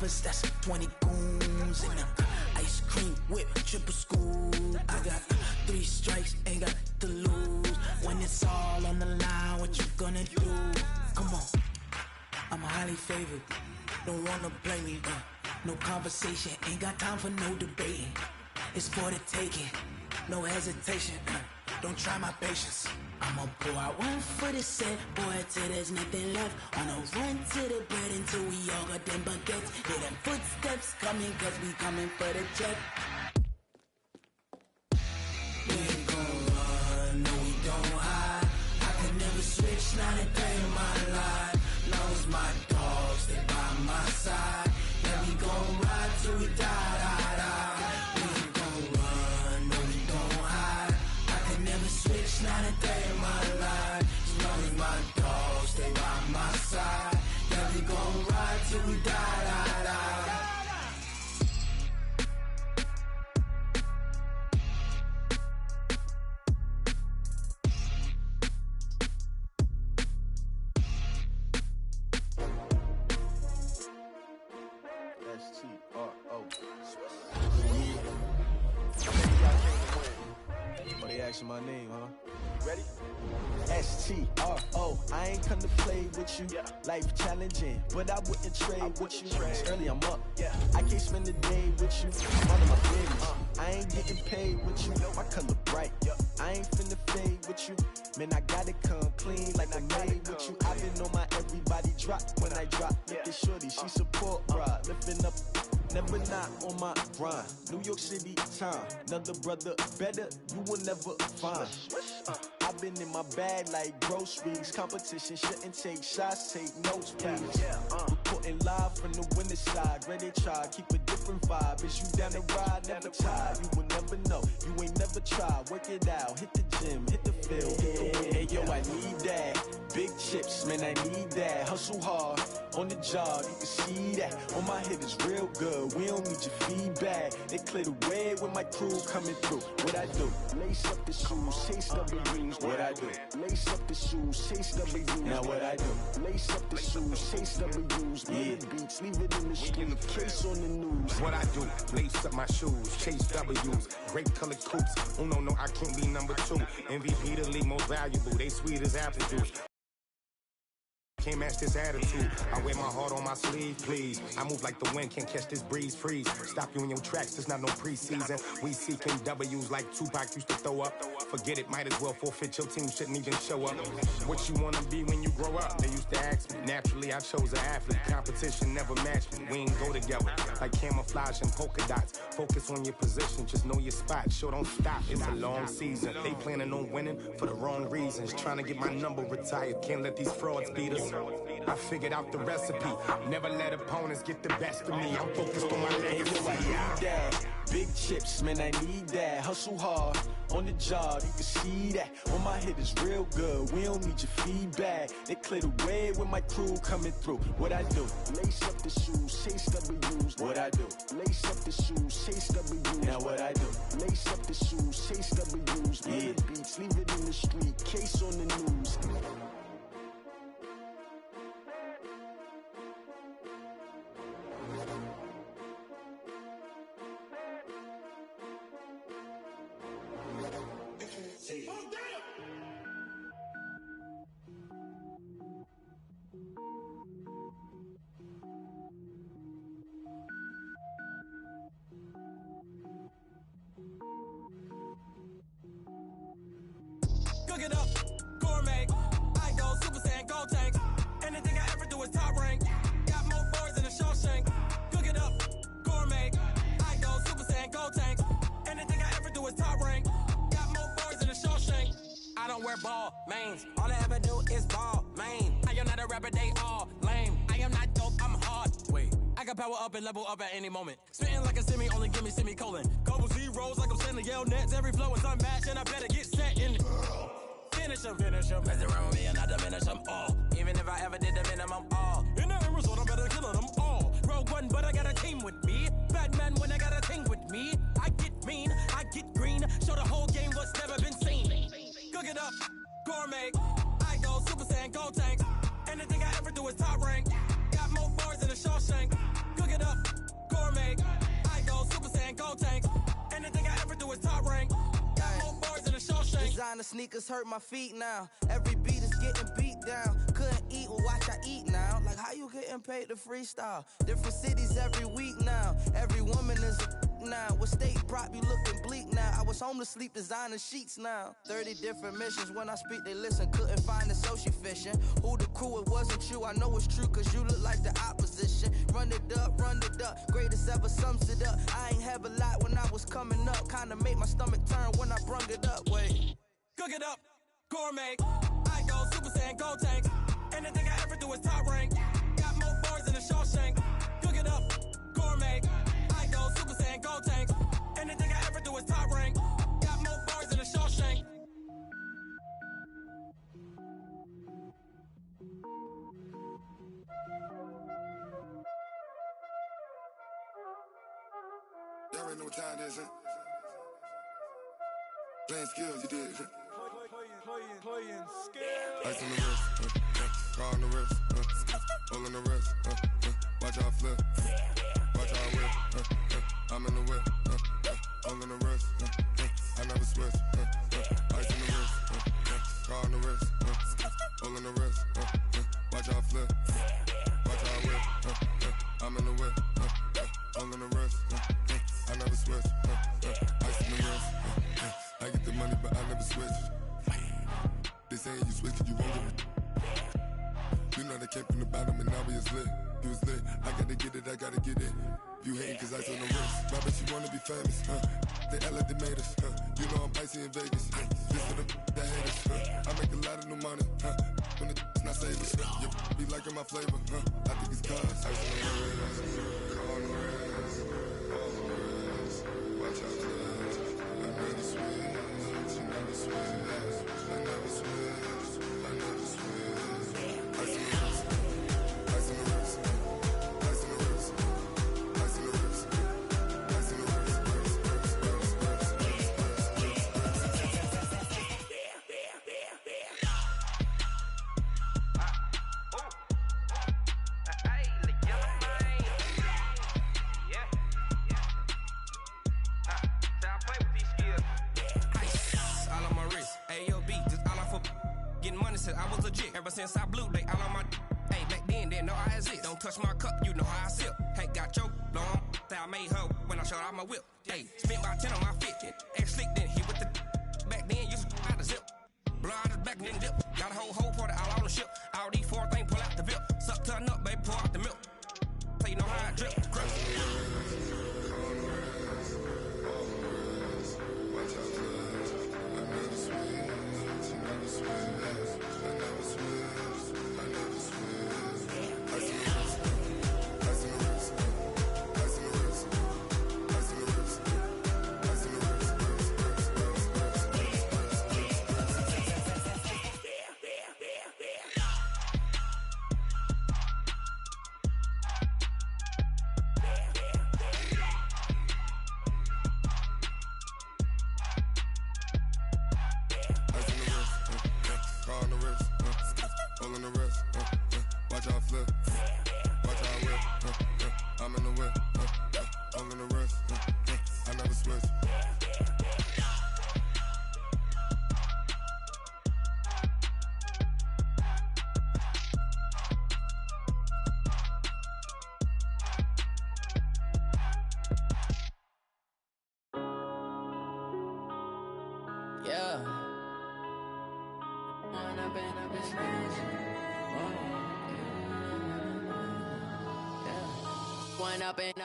brothers, that's 20 goons. And ice cream whip, triple school. I got 3 strikes, ain't got to lose. When it's all on the line, what you gonna do? Come on, I'm highly favored. Don't wanna blame me, no conversation, ain't got time for no debating. It's for the taking, no hesitation, don't try my patience. I'ma pour out one for the set, boy, till there's nothing left. On a run to the bread until we all got them baguettes. Hear them footsteps coming, cause we coming for the check. We ain't gon' run, no we don't hide. I could never switch, not a day in my life. Long as my dogs, they by my side. Yeah, we gon' ride till we die, die, die. We ain't gon' run, no we don't hide. I could never switch, not a day in my life. As long as my dogs, they by my side. Yeah, we gon' ride till we die, die, die. S-T-R-O. Oh, they asking my name, huh? Ready? S-T-R-O. I ain't come to play with you. Life challenging, but I wouldn't trade with you. It's early, I'm up. I can't spend the day with you. One of my business. I ain't getting paid with you. My color bright. I ain't finna fade with you. Man, I gotta come clean like I made with you. I've been on my everybody drop when I drop. Look at shorty, she support, bruh. Lifting up, never not on my grind. New York City time, another brother better, you will never find. I've been in my bag like groceries. Competition shouldn't take shots, take notes, please. Reporting live from the winning side. Ready to try, keep a different vibe. Is you down the ride, never tired. You will never know, you ain't never tried. Work it out, hit the gym, hit the field, hit the win. Hey yo, I need that. Big chips, man, I need that. Hustle hard, on the job, you can see that. On my hit is real good, we don't need your feedback. They clear the way when my crew coming through. What I do? Lace up the shoes, chase W's. What I do? Lace up the shoes, chase W's. Now what I do? Lace up the shoes, chase W's. Yeah, beats, leave it in the street, case on the news. What I do? Lace up my shoes, chase W's. Great colored coops. Oh no, I can't be number 2. MVP the league most valuable. They sweet as apple juice. Can't match this attitude. I wear my heart on my sleeve, please. I move like the wind, can't catch this breeze, freeze. Stop you in your tracks, there's not no preseason. We seeking W's like Tupac used to throw up. Forget it, might as well forfeit, your team shouldn't even show up. What you wanna be when you grow up? They used to ask me. Naturally, I chose an athlete. Competition never matched me. We ain't go together. Like camouflage and polka dots. Focus on your position, just know your spot. Sure, don't stop, it's a long season. They planning on winning for the wrong reasons. Trying to get my number retired, can't let these frauds beat us. I figured out the recipe. Never let opponents get the best of me. I'm focused on my legacy. I need that. Big chips, man, I need that. Hustle hard, on the job, you can see that. On my hit is real good, we don't need your feedback. They clear the way when my crew coming through. What I do? Lace up the shoes, chase W's. What I do? Lace up the shoes, chase W's. Now what I do? Lace up the shoes, chase W's. Yeah, beats, leave it in the street, case on the news. Cook it up, gourmet. I go Super Saiyan, go tank. Anything I ever do is top rank. Got more boards than a Shawshank. Cook it up, gourmet. I go Super Saiyan, go tank. Anything I ever do is top rank. Got more boards than a Shawshank. I don't wear ball mains. All I ever do is ball main. I am not a rapper, they all lame. I am not dope, I'm hard. Wait, I can power up and level up at any moment. Spitting like a semi, only give me semicolon. Couple zeros like I'm sending Yale Nets. Every flow is unmatched and I better get set in. Finish them. Mess around with me and I diminish them all. Even if I ever did the minimum all. In the end result, I'm better killing them all. Rogue One, but I got a team with me. Batman when I got a team with me. I get mean, I get green. Show the whole game what's never been seen. Cook it up, gourmet. I go Super Saiyan, go tank. Anything I ever do is top rank. Got more bars than a Shawshank. Cook it up, Designer sneakers hurt my feet now. Every beat is getting beat down. Couldn't eat, well watch I eat now. Like how you getting paid to freestyle? Different cities every week now. Every woman is a now. What state prop you looking bleak now? I was home to sleep designing sheets now. 30 different missions. When I speak they listen. Couldn't find the social fishing. Who the crew? It wasn't you. I know it's true cause you look like the opposition. Run it up. Greatest ever sums it up. I ain't have a lot when I was coming up. Kinda made my stomach turn when I brung it up. Wait. Cook it up, gourmet. I go Super Saiyan, go tank. Anything I ever do is top rank. Got more bars than a Shawshank. Cook it up, gourmet. I go Super Saiyan, go tank. Anything I ever do is top rank. Got more bars than a Shawshank. Y'all already know what time it is, huh? Playing skills, you did. Playing skills. Ice on the wrist, car on the wrist, hole in the wrist, watch how I flip, watch how I whip, I'm in the whip, hole in the wrist, I never switch, ice on the wrist, car on the wrist, hole in the wrist, watch how I flip, watch how I whip, I'm in the whip, hole in the wrist, I never switch, ice on the wrist, I get the money but I never switch. They saying you switch, you won't get it. You know they came from the bottom and now we is lit. You was lit, I gotta get it, I gotta get it. You hating cause ice on the wrist. My bitch, you wanna be famous, They Ella, they made us, You know I'm icy in Vegas, This for the that haters, I make a lot of new money, When the not savers, You be liking my flavor, I think it's cause ice on the wrist, car on the wrist, all the wrist, watch out for this. I never switch, you never switch. I never switch, I never switch. Ice on the wrist, ice on the wrist, ice on the wrist, ice on the wrist, ice on the wrist, I was legit. Ever since I blew, they all on my hey, back then, didn't know I exist. Don't touch my cup, you know how I sip. Hey, got your long, that I made her when I showed out my whip. Hey, spent about 10 on my fit. Ex-slick, then hit with the back then, used to out the zip. Blow out his back, then dip. Got a whole party all on the ship. All these four things, pull out the VIP. Suck to a nut, baby, pour out the milk. So you know how I drip.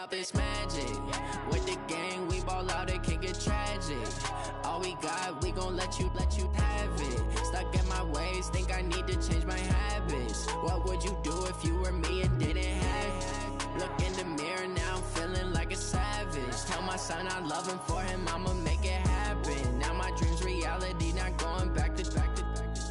Up this magic with the gang, we ball out, it can get tragic. All we got, we gon' let you have it. Stuck in my ways, think I need to change my habits. What would you do if you were me and didn't have it? Look in the mirror now, I'm feeling like a savage. Tell my son I love him, for him I'ma make it happen. Now my dreams reality, not going back to back.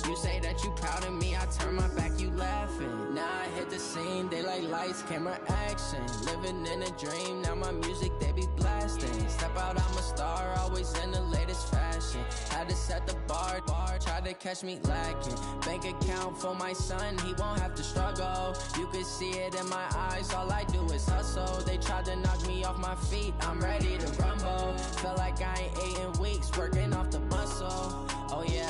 You say that you proud of me, I turn my back, you laughing. Now I hit the scene, they like lights, camera, action. Living in a dream, now my music, they be blasting. Step out, I'm a star, always in the latest fashion. Had to set the bar, try to catch me lacking. Bank account for my son, he won't have to struggle. You could see it in my eyes, all I do is hustle. They tried to knock me off my feet, I'm ready to rumble. Feel like I ain't ate in weeks, working off the muscle. Oh yeah.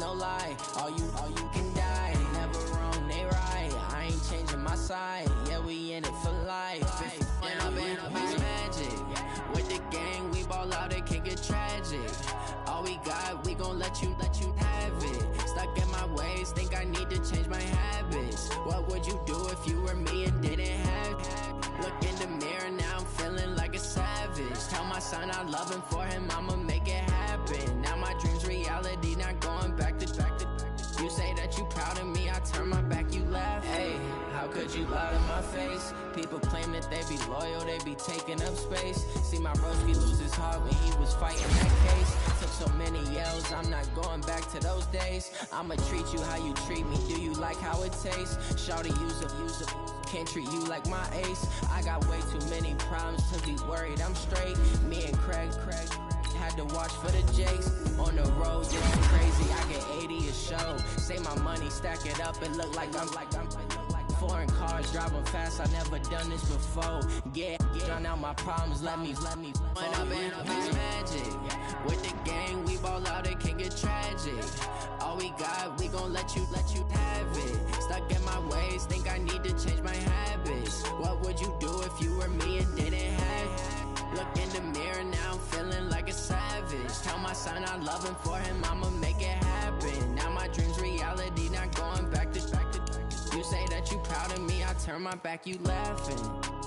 no lie. All you can die. Never wrong, they right. I ain't changing my side. Yeah, we in it for life. And I've been magic. With the gang, we ball out, it can get tragic. All we got, we gon' let you have it. Stuck in my ways, think I need to change my habits. What would you do if you were me and didn't have it? Look in the mirror, now I'm feeling like a savage. Tell my son I love him, for him I'ma make it happen. Now my dream's reality, not going back to. You say that you proud of me, I turn my back, you laugh. Hey, how could you lie to my face? People claim that they be loyal, they be taking up space. See my broski lose his heart when he was fighting that case. Took so many yells, I'm not going back to those days. I'ma treat you how you treat me, do you like how it tastes? Shawty, use a can't treat you like my ace. I got way too many problems to be worried, I'm straight. Me and Craig had to watch for the Jakes. On the road, it's crazy, I get 80 a show. Say my money, stack it up, and look like I'm foreign cars, driving fast, I never done this before. Yeah, drown out my problems, let me When I've been magic. With the gang, we ball out, it can get tragic. All we got, we gon' let you have it. Stuck in my ways, think I need to change my habits. What would you do if you were me and didn't have it? Look in the mirror, now I'm feeling like a savage. Tell my son I love him, for him I'ma make it happen. Now my dream's reality, not going back to. You say that you proud of me, I turn my back, you laughing.